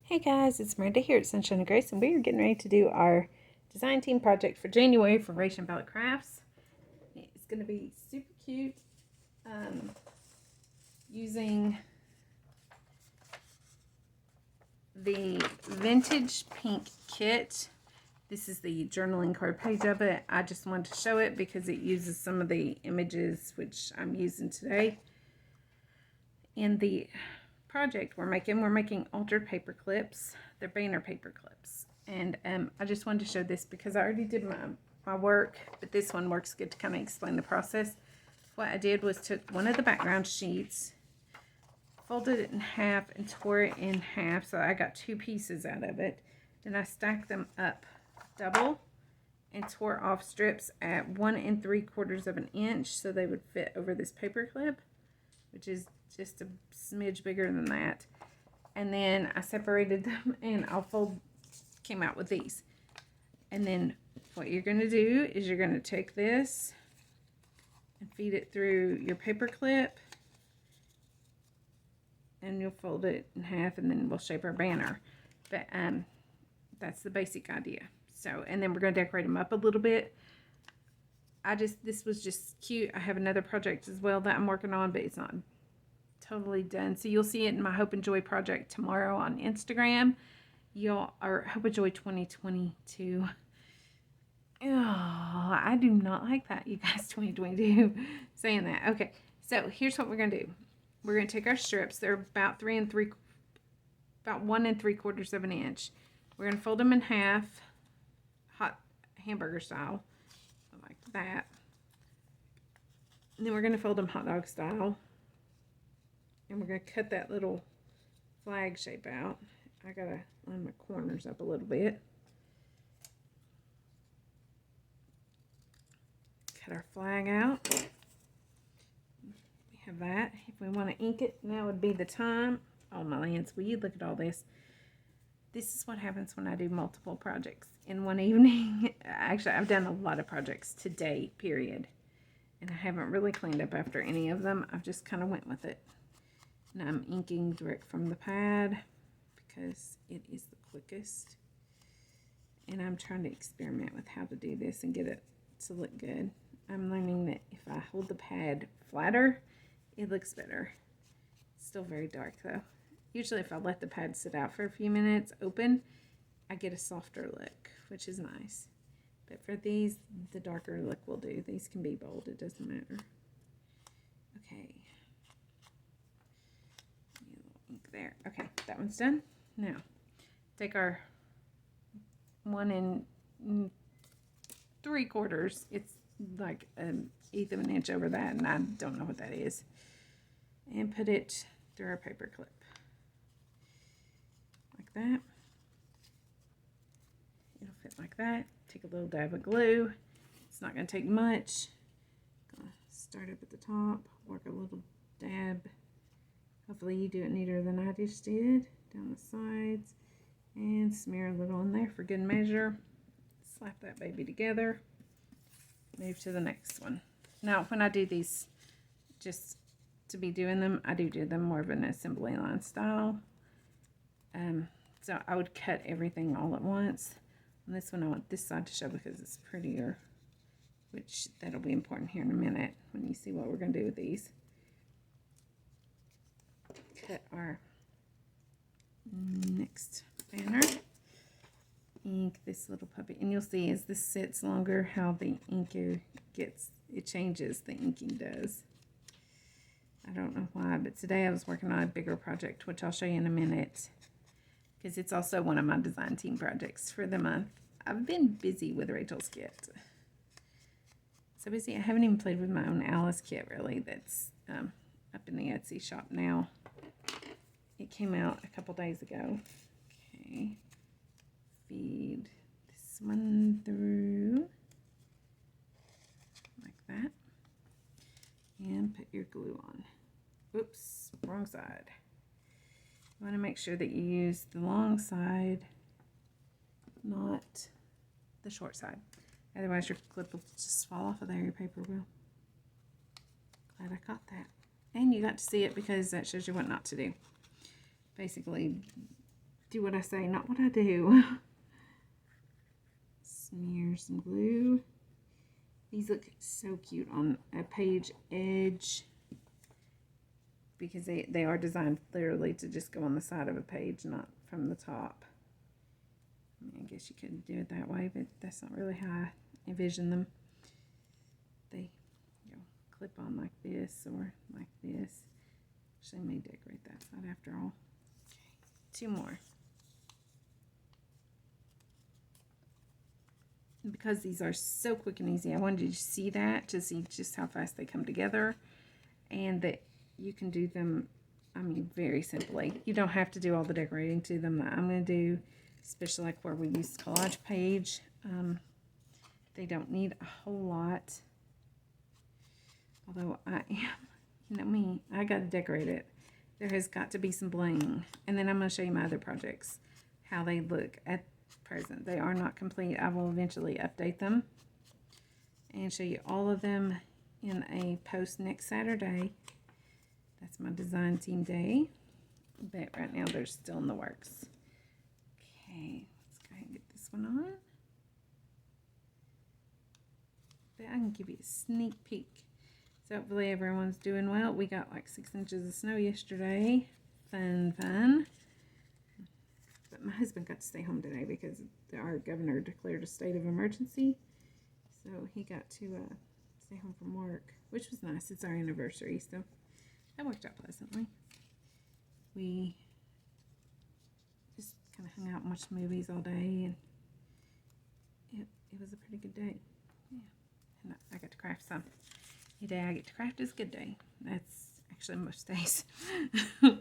Hey guys, it's Miranda here at Sunshine and Grace, and we are getting ready to do our design team project for January for Ration Ballot Crafts. It's going to be super cute, using the vintage pink kit. This is the journaling card page of it. I just wanted to show it because it uses some of the images which I'm using today. In the project we're making altered paper clips. They're banner paper clips, and I just wanted to show this because I already did my work, but this one works good to kind of explain the process. What I did was took one of the background sheets, folded it in half, and tore it in half, so I got two pieces out of it. Then I stacked them up double and tore off strips at 1 3/4 of an inch so they would fit over this paper clip, which is just a smidge bigger than that. And then I separated them, and came out with these. And then what you're going to do is you're going to take this and feed it through your paper clip, and you'll fold it in half, and then we'll shape our banner. But that's the basic idea. So, and then we're going to decorate them up a little bit. This was just cute. I have another project as well that I'm working on, but it's not totally done. So you'll see it in my Hope and Joy project tomorrow on Instagram. Or Hope and Joy 2022. Oh, I do not like that, you guys, 2022, saying that. Okay, so here's what we're going to do. We're going to take our strips. They're about 1 3/4 of an inch. We're going to fold them in half, hot hamburger style, like that. And then we're going to fold them hot dog style. And we're going to cut that little flag shape out. I got to line my corners up a little bit. Cut our flag out. We have that. If we want to ink it, now would be the time. Oh my lands, will you look at all this? This is what happens when I do multiple projects in one evening. Actually, I've done a lot of projects today, period. And I haven't really cleaned up after any of them. I've just kind of went with it. And I'm inking direct from the pad because it is the quickest. And I'm trying to experiment with how to do this and get it to look good. I'm learning that if I hold the pad flatter, it looks better. It's still very dark though. Usually if I let the pad sit out for a few minutes open, I get a softer look, which is nice. But for these, the darker look will do. These can be bold, it doesn't matter. Okay. Ink there. Okay, that one's done. Now, take our 1 3/4. It's like 1/8 of an inch over that, and I don't know what that is. And put it through our paper clip. Like that. It'll fit like that. Take a little dab of glue. It's not going to take much. Gonna start up at the top, work a little dab. Hopefully you do it neater than I just did. Down the sides. And smear a little in there for good measure. Slap that baby together. Move to the next one. Now, when I do these, just to be doing them, I do them more of an assembly line style. So I would cut everything all at once. On this one, I want this side to show because it's prettier, which that'll be important here in a minute when you see what we're going to do with these. Cut our next banner. Ink this little puppy, and you'll see as this sits longer how the ink it changes, the inking does. I don't know why, but today I was working on a bigger project, which I'll show you in a minute, because it's also one of my design team projects for the month. I've been busy with Rachel's kit. So busy, I haven't even played with my own Alice kit, really, that's up in the Etsy shop now. It came out a couple days ago. Okay. Feed this one through like that. And put your glue on. Oops, wrong side. You want to make sure that you use the long side, not the short side. Otherwise your clip will just fall off of there, your paper will. Glad I caught that. And you got to see it because that shows you what not to do. Basically, do what I say, not what I do. Smear some glue. These look so cute on a page edge because they are designed literally to just go on the side of a page, not from the top. I guess you could do it that way, but that's not really how I envision them. They clip on like this or like this. Actually, I may decorate that side after all. Okay, 2 more. Because these are so quick and easy, I wanted you to see that, to see just how fast they come together, and that you can do them, I mean, very simply. You don't have to do all the decorating to them that I'm going to do, especially like where we use collage page. They don't need a whole lot, although I am, you know me, I got to decorate it. There has got to be some bling, and then I'm going to show you my other projects, how they look at present. They are not complete. I will eventually update them and show you all of them in a post next Saturday. That's my design team day, but right now they're still in the works. Okay, let's go ahead and get this one on. But I can give you a sneak peek. So hopefully everyone's doing well. We got like 6 inches of snow yesterday. Fun. But my husband got to stay home today because our governor declared a state of emergency. So he got to stay home from work, which was nice. It's our anniversary, so that worked out pleasantly. We just kind of hung out and watched movies all day, and it was a pretty good day. Yeah, and I got to craft some. Any day I get to craft is a good day. That's actually most days. So,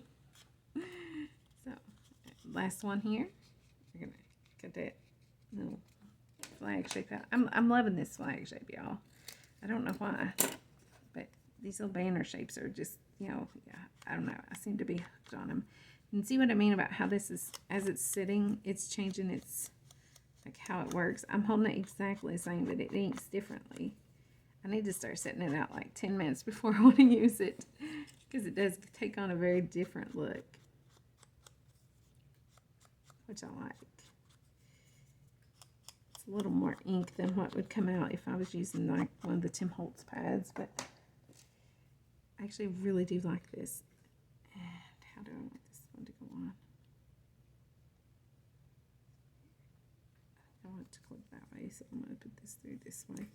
last one here. We're gonna cut that little flag shape out. I'm loving this flag shape, y'all. I don't know why, but these little banner shapes are just, you know, yeah, I don't know. I seem to be hooked on them. You can see what I mean about how this is, as it's sitting, it's changing its, like how it works. I'm holding it exactly the same, but it inks differently. I need to start setting it out like 10 minutes before I want to use it, because it does take on a very different look, which I like. It's a little more ink than what would come out if I was using like one of the Tim Holtz pads, but I actually really do like this. And how do I want this one to go on? I want it to clip that way, so I'm going to put this through this way.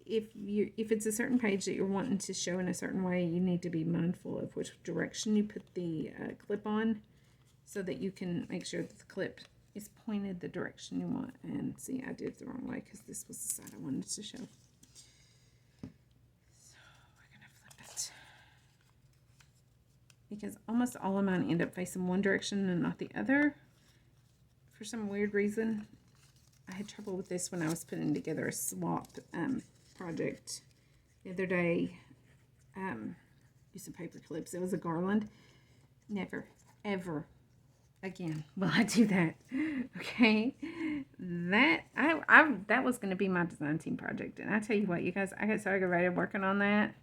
If it's a certain page that you're wanting to show in a certain way, you need to be mindful of which direction you put the clip on, so that you can make sure that the clip is pointed the direction you want. And see, I did it the wrong way because this was the side I wanted to show. So we're gonna flip it, because almost all of mine end up facing one direction and not the other for some weird reason. I had trouble with this when I was putting together a swap project the other day. Using paper clips. It was a garland. Never, ever again will I do that. Okay, that was going to be my design team project, and I tell you what, you guys, I got so aggravated working on that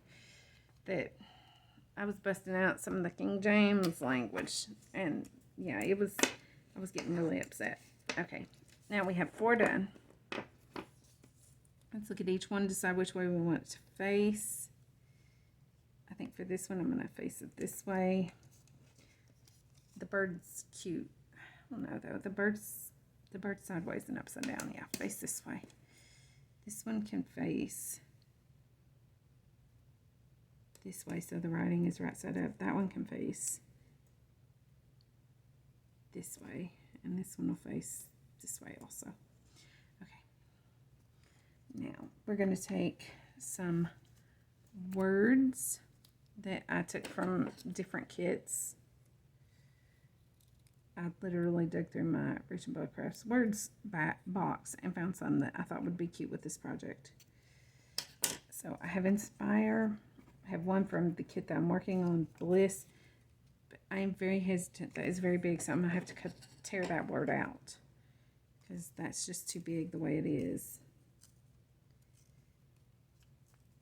I was busting out some of the King James language, and yeah, I was getting really upset. Okay, now we have 4 done. Let's look at each one, decide which way we want it to face. I think for this one, I'm going to face it this way. The bird's cute. I don't know though. The bird's sideways and upside down. Yeah, face this way. This one can face this way, so the writing is right side up. That one can face this way, and this one will face this way also. Okay. Now we're going to take some words that I took from different kits. I literally dug through my Rich and Bud Crafts words box and found some that I thought would be cute with this project. So I have Inspire. I have one from the kit that I'm working on, Bliss. But I am very hesitant. That is very big, so I'm going to have to tear that word out, because that's just too big the way it is.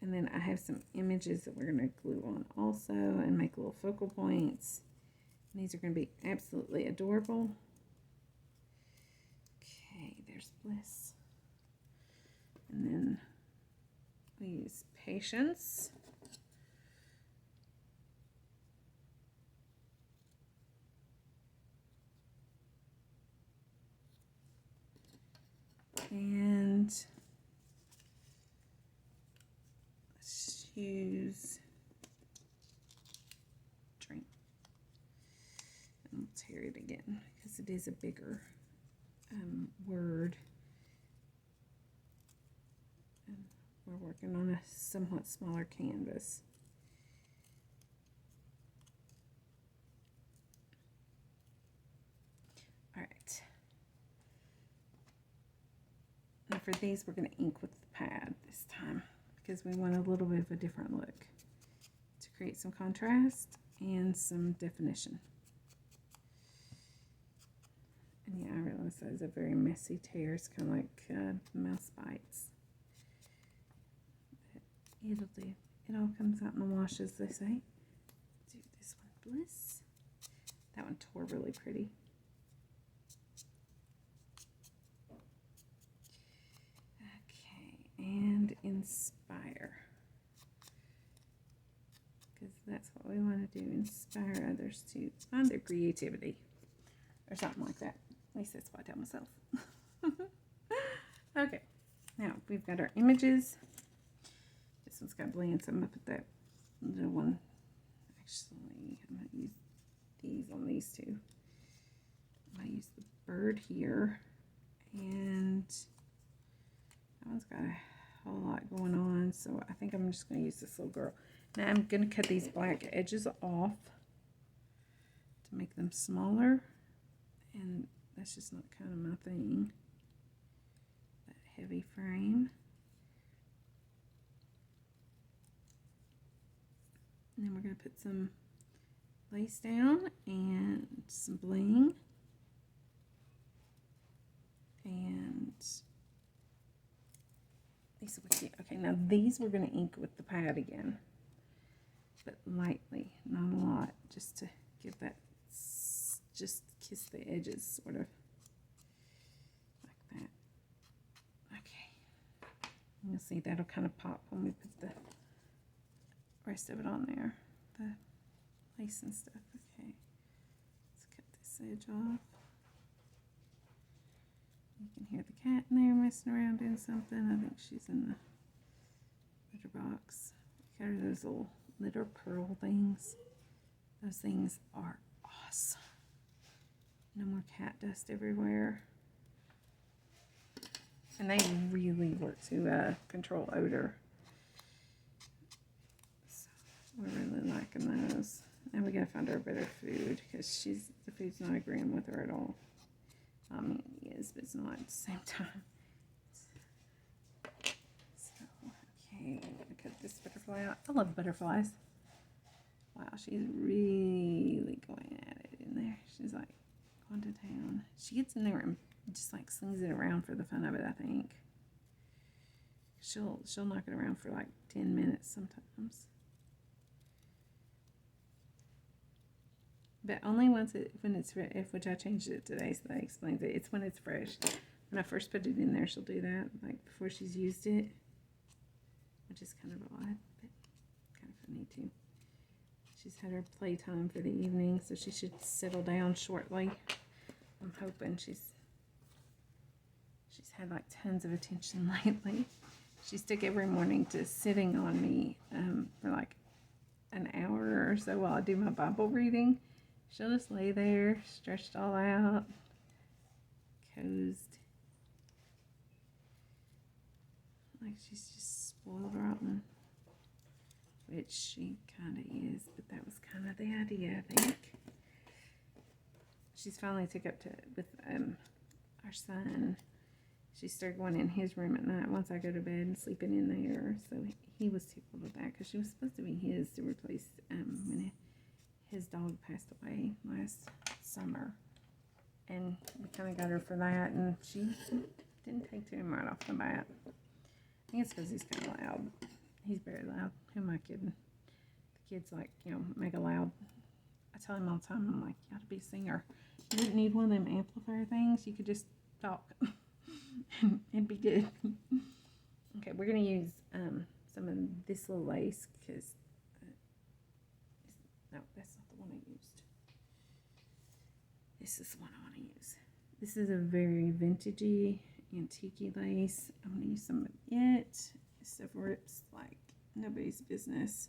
And then I have some images that we're going to glue on also and make little focal points. These are going to be absolutely adorable. Okay, there's Bliss. And then we use Patience. And let's use Drink. And we'll tear it again because it is a bigger word. And we're working on a somewhat smaller canvas. All right. And for these, we're going to ink with the pad this time because we want a little bit of a different look to create some contrast and some definition. And yeah, I realize that is a very messy tear. It's kind of like mouse bites. But it'll do. It all comes out in the wash, as they say. Do this one, Bliss. That one tore really pretty. And Inspire, because that's what we want to do, inspire others to find their creativity or something like that. At least that's what I tell myself. Okay, now we've got our images. This one's got blend, so I'm going to put that little one, actually I'm going to use these on these two. I'm going to use the bird here, and that one's got a whole lot going on, so I think I'm just going to use this little girl. Now I'm going to cut these black edges off to make them smaller, and that's just not kind of my thing, that heavy frame. And then we're going to put some lace down and some bling, and these will be cute. Okay, now these we're going to ink with the pad again, but lightly, not a lot, just to give that, just kiss the edges, sort of like that. Okay, you'll see that'll kind of pop when we put the rest of it on there, the lace and stuff. Okay, let's cut this edge off. You can hear the cat in there messing around doing something. I think she's in the litter box. Got her those little litter pearl things. Those things are awesome. No more cat dust everywhere. And they really work to control odor. So we're really liking those. Now we gotta find her a better food because the food's not agreeing with her at all. I mean, it is, but it's not at the same time. So, okay, I'm gonna cut this butterfly out. I love butterflies. Wow, she's really going at it in there. She's like going to town. She gets in there and just like slings it around for the fun of it, I think. She'll knock it around for like 10 minutes sometimes. But only once when it's which I changed it today, so that explains it. It's when it's fresh. When I first put it in there, she'll do that, like before she's used it, which is kind of odd, but kind of funny too. She's had her playtime for the evening, so she should settle down shortly. I'm hoping she's had like tons of attention lately. She stuck every morning to sitting on me for like an hour or so while I do my Bible reading. She'll just lay there, stretched all out, cozy, like she's just spoiled rotten, which she kind of is, but that was kind of the idea, I think. She's finally took up to with our son. She started going in his room at night once I go to bed and sleeping in there, so he was tickled with that because she was supposed to be his to replace when his dog passed away last summer, and we kind of got her for that, and she didn't take to him right off the bat. I think it's because he's kind of loud. He's very loud. Who am I kidding? The kids like, you know, make a loud tell him all the time, I'm like, you ought to be a singer. You didn't need one of them amplifier things. You could just talk and be good. Okay, we're going to use some of this little lace because, no, that's not the one I used. This is the one I want to use. This is a very vintagey, antique lace. I'm going to use some of it. This stuff rips like nobody's business.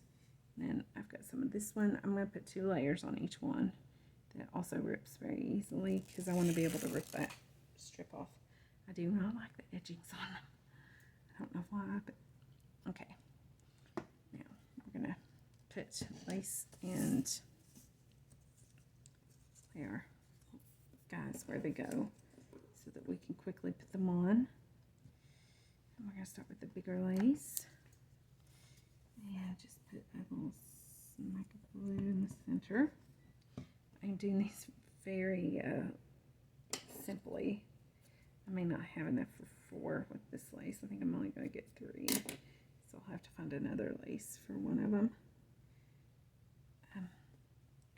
Then I've got some of this one. I'm going to put 2 layers on each one. That also rips very easily because I want to be able to rip that strip off. I do not like the edgings on them. I don't know why, but okay. Now we're going to put lace and there, guys, where they go so that we can quickly put them on. And we're going to start with the bigger lace. And just put a little smack of glue in the center. I'm doing these very simply. I may not have enough for 4 with this lace. I think I'm only going to get 3. So I'll have to find another lace for one of them.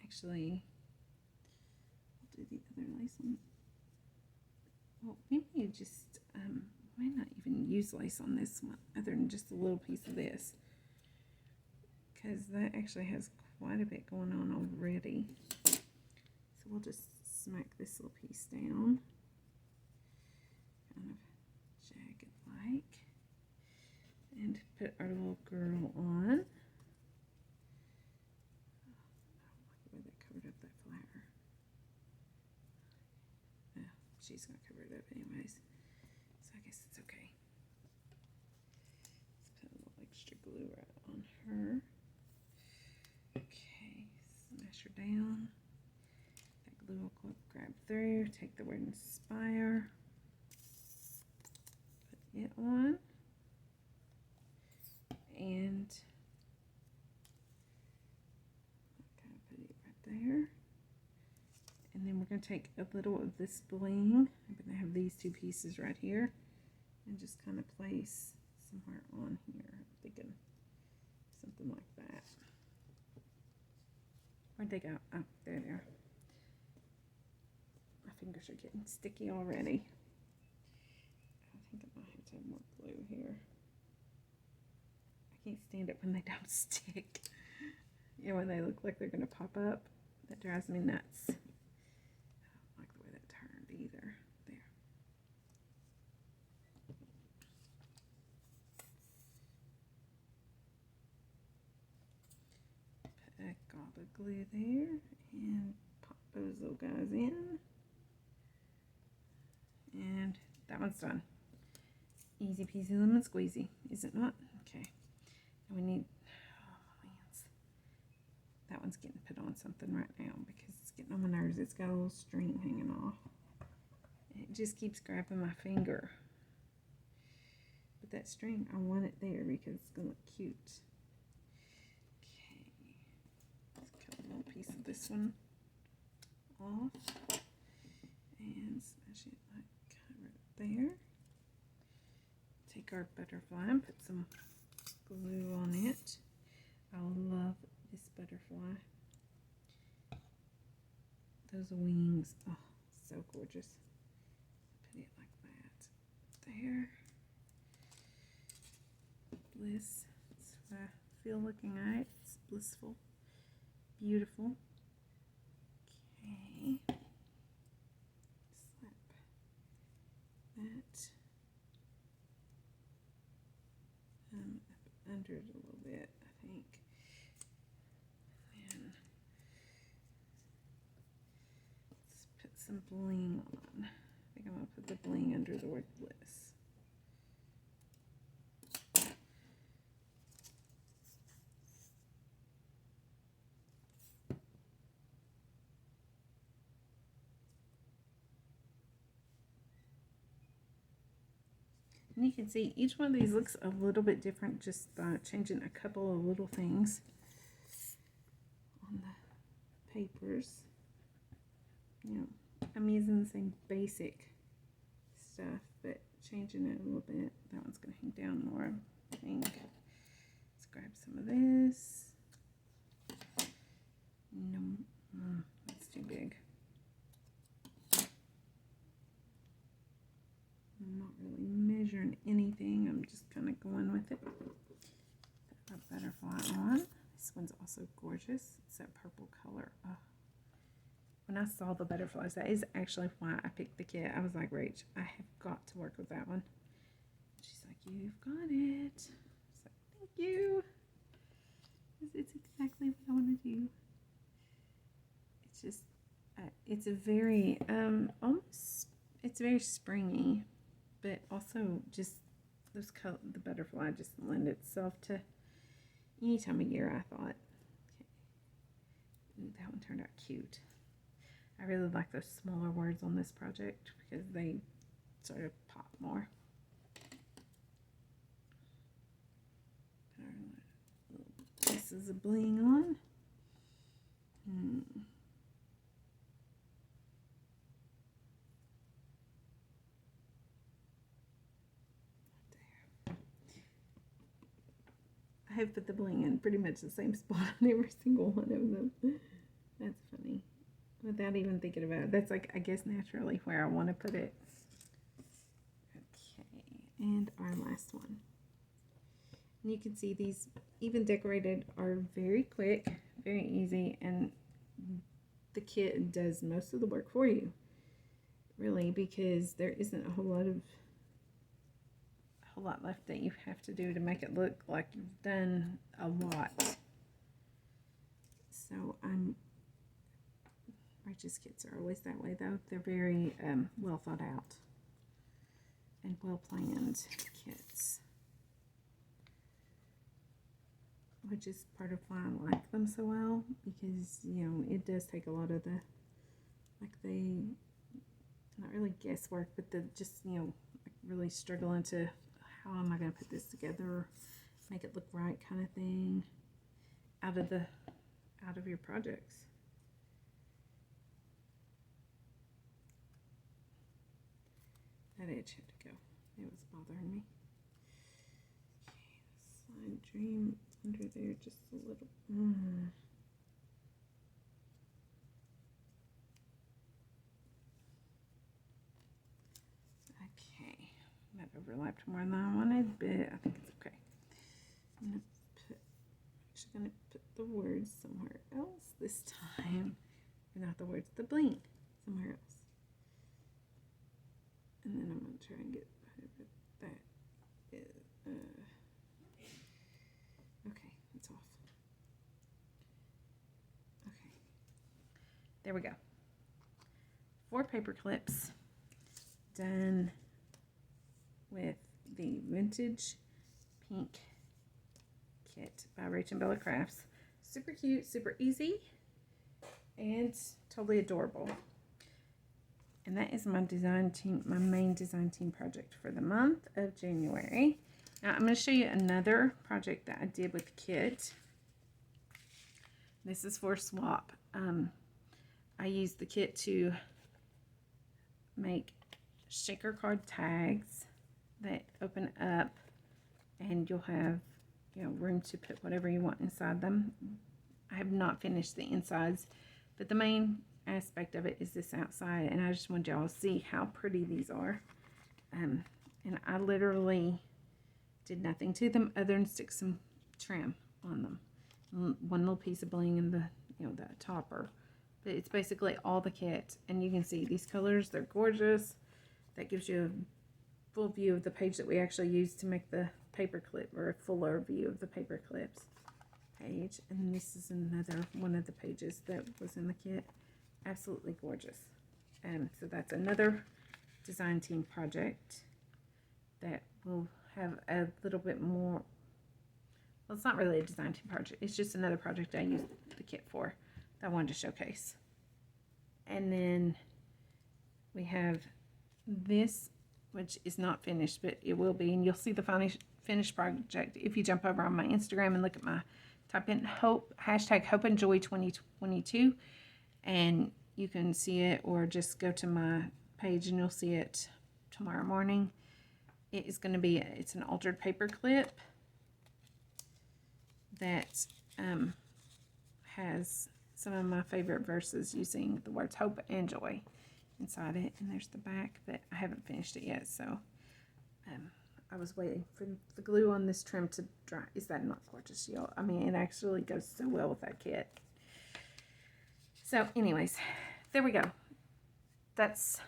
Actually, I'll do the other lace on. Well, maybe you just, might not even use lace on this one other than just a little piece of this. Because that actually has quite a bit going on already. So we'll just smack this little piece down, kind of jagged like, and put our little girl on. I don't like the way that covered up that flower. Yeah, she's going to cover it up anyways, so I guess it's okay. Let's put a little extra glue right on her. Okay, smash her down. Glue will grab through, take the word inspire, put it on, and kind of put it right there. And then we're going to take a little of this bling. I'm going to have these 2 pieces right here and just kind of place somewhere on here. I'm thinking something like that. Where'd they go? Oh, there they are. Fingers are getting sticky already. I think I might have to have more glue here. I can't stand it when they don't stick. You know, when they look like they're going to pop up. That drives me nuts. I don't like the way that turned either. There. Put a gob of glue there and pop those little guys in. And that one's done. Easy peasy lemon squeezy, is it not? Okay. And we need, oh man, that one's getting put on something right now because it's getting on my nerves. It's got a little string hanging off. And it just keeps grabbing my finger. But that string, I want it there because it's going to look cute. Okay. Let's cut a little piece of this one off. And smash it like there. Take our butterfly and put some glue on it. I love this butterfly. Those wings, oh, so gorgeous. Put it like that. There. Bliss. That's what I feel looking at it. It's blissful. Beautiful. Okay. That up under it a little bit, I think. And let's put some bling on. I think I'm going to put the bling under the word bliss. And you can see each one of these looks a little bit different just by changing a couple of little things on the papers. You know, I'm using the same basic stuff, but changing it a little bit. That one's going to hang down more, I think. Let's grab some of this. No, That's too big. I'm not really measuring anything. I'm just kind of going with it. Put a butterfly on. This one's also gorgeous. It's that purple color. Oh. When I saw the butterflies, that is actually why I picked the kit. I was like, Rach, I have got to work with that one. She's like, you've got it. I was like, thank you. It's exactly what I want to do. It's just, it's a very, almost, it's very springy, but also just those color, the butterfly just lend itself to any time of year, I thought. Okay. Ooh, that one turned out cute. I really like those smaller words on this project because they sort of pop more. This is a bling on. I have put the bling in pretty much the same spot on every single one of them. That's funny. Without even thinking about it. That's like, I guess, naturally where I want to put it. Okay, and our last one. And you can see these, even decorated, are very quick, very easy, and the kit does most of the work for you, really, because there isn't a whole lot left that you have to do to make it look like you've done a lot. So Righteous kits are always that way, though. They're very well thought out and well planned kits, which is part of why I like them so well, because, you know, it does take a lot of the, like, not really guesswork, but the just, you know, like really struggle into how am I going to put this together, make it look right kind of thing, out of your projects. That edge had to go. It was bothering me. Okay, slide dream under there just a little. Okay, that overlapped more than I wanted, but I think it's okay. I'm actually gonna put the words somewhere else this time. Or not the words, the bling somewhere else. And then I'm going to try and get that is, okay, it's off. Okay, there we go. 4 paper clips done with the Vintage Pink kit by Rach and Bella Crafts. Super cute, super easy, and totally adorable. And that is my design team, my main design team project for the month of January. Now I'm going to show you another project that I did with the kit. This is for swap. I used the kit to make shaker card tags that open up, and you'll have, you know, room to put whatever you want inside them. I have not finished the insides, but the main aspect of it is this outside, and I just want y'all to see how pretty these are. And I literally did nothing to them other than stick some trim on them, one little piece of bling in the, you know, the topper, but it's basically all the kit. And you can see these colors, they're gorgeous. That gives you a full view of the page that we actually used to make the paper clip, or a fuller view of the paper clips page. And this is another one of the pages that was in the kit. Absolutely gorgeous. So that's another design team project that will have a little bit more, well, it's not really a design team project, it's just another project I used the kit for that I wanted to showcase. And then we have this, which is not finished, but it will be, and you'll see the finished project if you jump over on my Instagram and look at my, type in hashtag Hope and Joy 2022, and you can see it, or just go to my page and you'll see it tomorrow morning. It is going to be, it's an altered paper clip that has some of my favorite verses using the words hope and joy inside it. And there's the back, but I haven't finished it yet, so I was waiting for the glue on this trim to dry. Is that not gorgeous, y'all? I mean, it actually goes so well with that kit. So anyways, there we go. That's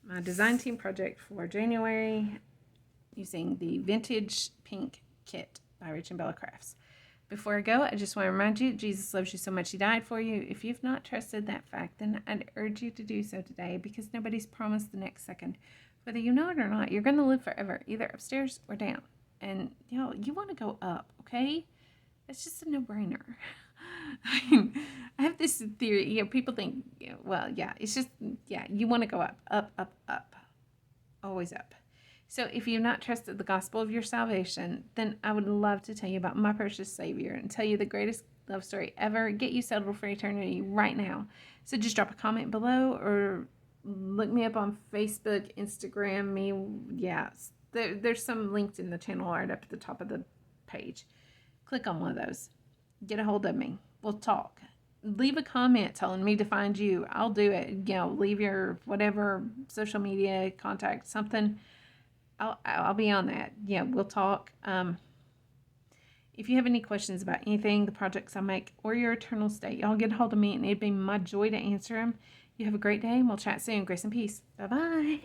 my design team project for January using the Vintage Pink Kit by Rich and Bella Crafts. Before I go, I just want to remind you, Jesus loves you so much he died for you. If you've not trusted that fact, then I'd urge you to do so today, because nobody's promised the next second. Whether you know it or not, you're going to live forever, either upstairs or down. And, you know, you want to go up, okay? It's just a no-brainer. I mean, I have this theory, you know, people think, you know, well, yeah, it's just, yeah, you want to go up, up, up, up, always up. So if you've not trusted the gospel of your salvation, then I would love to tell you about my precious Savior and tell you the greatest love story ever, get you settled for eternity right now. So just drop a comment below or look me up on Facebook, Instagram me. Yeah, there's some links in the channel art up at the top of the page. Click on one of those. Get a hold of me. We'll talk. Leave a comment telling me to find you. I'll do it. You know, leave your whatever social media contact, something. I'll be on that. Yeah, we'll talk. If you have any questions about anything, the projects I make, or your eternal state, y'all get a hold of me, and it'd be my joy to answer them. You have a great day, and we'll chat soon. Grace and peace. Bye-bye.